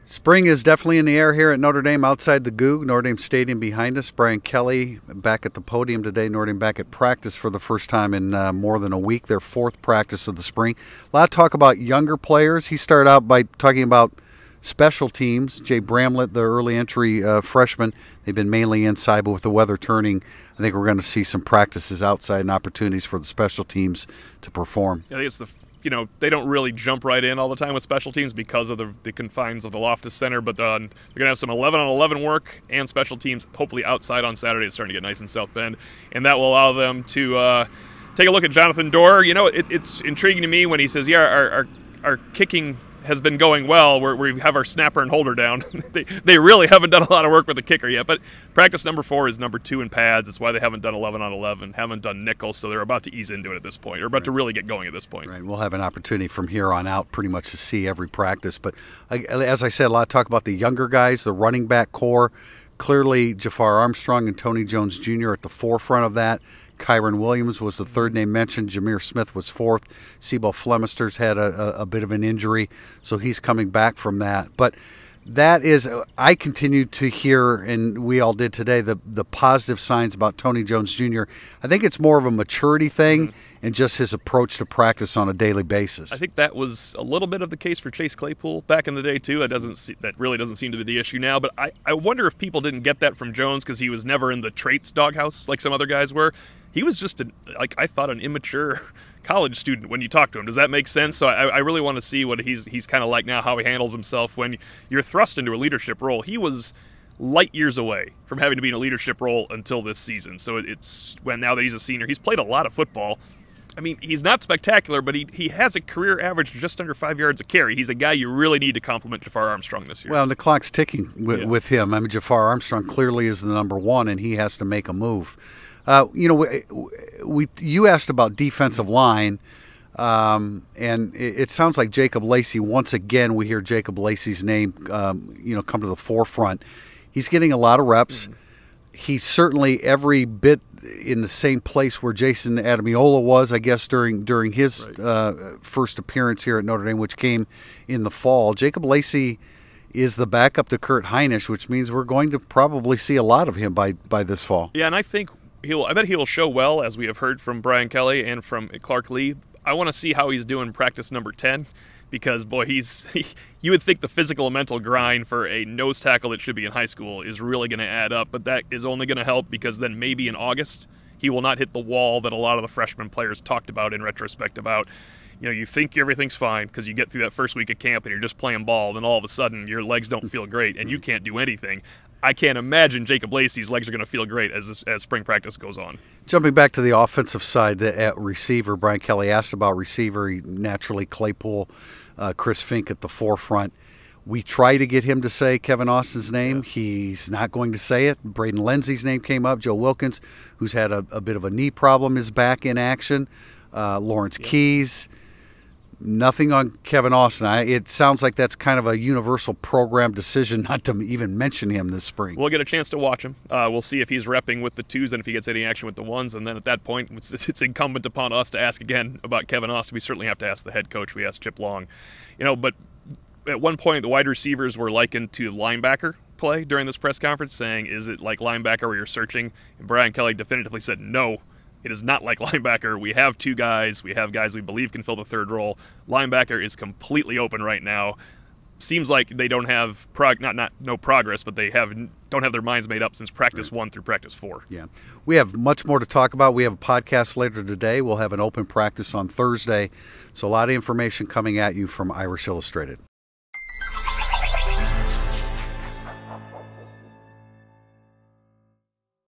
Spring is definitely in the air here at Notre Dame outside the Goog. Notre Dame Stadium behind us. Brian Kelly back at the podium today. Notre Dame back at practice for the first time in more than a week. Their fourth practice of the spring. A lot of talk about younger players. He started out by talking about special teams. Jay Bramlett, the early entry freshman, they've been mainly inside, but with the weather turning, I think we're going to see some practices outside and opportunities for the special teams to perform. I think it's they don't really jump right in all the time with special teams because of the confines of the Loftus Center, but they're going to have some 11-on-11 work and special teams, hopefully outside on Saturday. It's starting to get nice in South Bend, and that will allow them to take a look at Jonathan Dorr. It's intriguing to me when he says, our kicking has been going well, where we have our snapper and holder down. they really haven't done a lot of work with the kicker yet, but practice number 4 is number 2 in pads. That's why they haven't done 11-on-11, haven't done nickel, so they're about to ease into it at this point, or about to really get going at this point. Right, we'll have an opportunity from here on out pretty much to see every practice, but as I said, a lot of talk about the younger guys, the running back core. Clearly, Jafar Armstrong and Tony Jones Jr. at the forefront of that. Kyron Williams was the third name mentioned. Jameer Smith was fourth. Sebo Flemister's had a bit of an injury, so he's coming back from that. But that is, I continue to hear, and we all did today, the positive signs about Tony Jones Jr. I think it's more of a maturity thing and just his approach to practice on a daily basis. I think that was a little bit of the case for Chase Claypool back in the day, too. That really doesn't seem to be the issue now. But I wonder if people didn't get that from Jones because he was never in the traits doghouse like some other guys were. He was just, I thought, an immature college student when you talk to him. Does that make sense? So I really want to see what he's kind of like now, how he handles himself when you're thrust into a leadership role. He was light years away from having to be in a leadership role until this season. So now that he's a senior, he's played a lot of football. I mean, he's not spectacular, but he has a career average just under 5 yards a carry. He's a guy you really need to compliment Jafar Armstrong this year. Well, and the clock's ticking with him. I mean, Jafar Armstrong clearly is the number one, and he has to make a move. You asked about defensive line, and it sounds like Jacob Lacey. Once again, we hear Jacob Lacey's name, come to the forefront. He's getting a lot of reps. He's certainly every bit in the same place where Jason Adamiola was, I guess, during his first appearance here at Notre Dame, which came in the fall. Jacob Lacey is the backup to Kurt Heinisch, which means we're going to probably see a lot of him by this fall. Yeah, and I think I bet he will show well, as we have heard from Brian Kelly and from Clark Lee. I want to see how he's doing practice number 10 because, boy, you would think the physical and mental grind for a nose tackle that should be in high school is really going to add up, but that is only going to help because then maybe in August he will not hit the wall that a lot of the freshman players talked about in retrospect about. You think everything's fine because you get through that first week of camp and you're just playing ball, then all of a sudden your legs don't feel great and you can't do anything. I can't imagine Jacob Lacey's legs are going to feel great as spring practice goes on. Jumping back to the offensive side at receiver, Brian Kelly asked about receiver. Naturally, Claypool, Chris Fink at the forefront. We try to get him to say Kevin Austin's name. Yeah. He's not going to say it. Braden Lindsey's name came up. Joe Wilkins, who's had a bit of a knee problem, is back in action. Lawrence Keys. Nothing on Kevin Austin. It sounds like that's kind of a universal program decision not to even mention him this spring. We'll get a chance to watch him. We'll see if he's repping with the 2s and if he gets any action with the 1s. And then at that point, it's incumbent upon us to ask again about Kevin Austin. We certainly have to ask the head coach. We asked Chip Long. But at one point, the wide receivers were likened to linebacker play during this press conference, saying, is it like linebacker where you're searching? And Brian Kelly definitively said, no. It is not like linebacker. We have 2 guys. We have guys we believe can fill the third role. Linebacker is completely open right now. Seems like they don't have no progress, but they don't have their minds made up since practice 1 through practice 4. Yeah, we have much more to talk about. We have a podcast later today. We'll have an open practice on Thursday. So a lot of information coming at you from Irish Illustrated.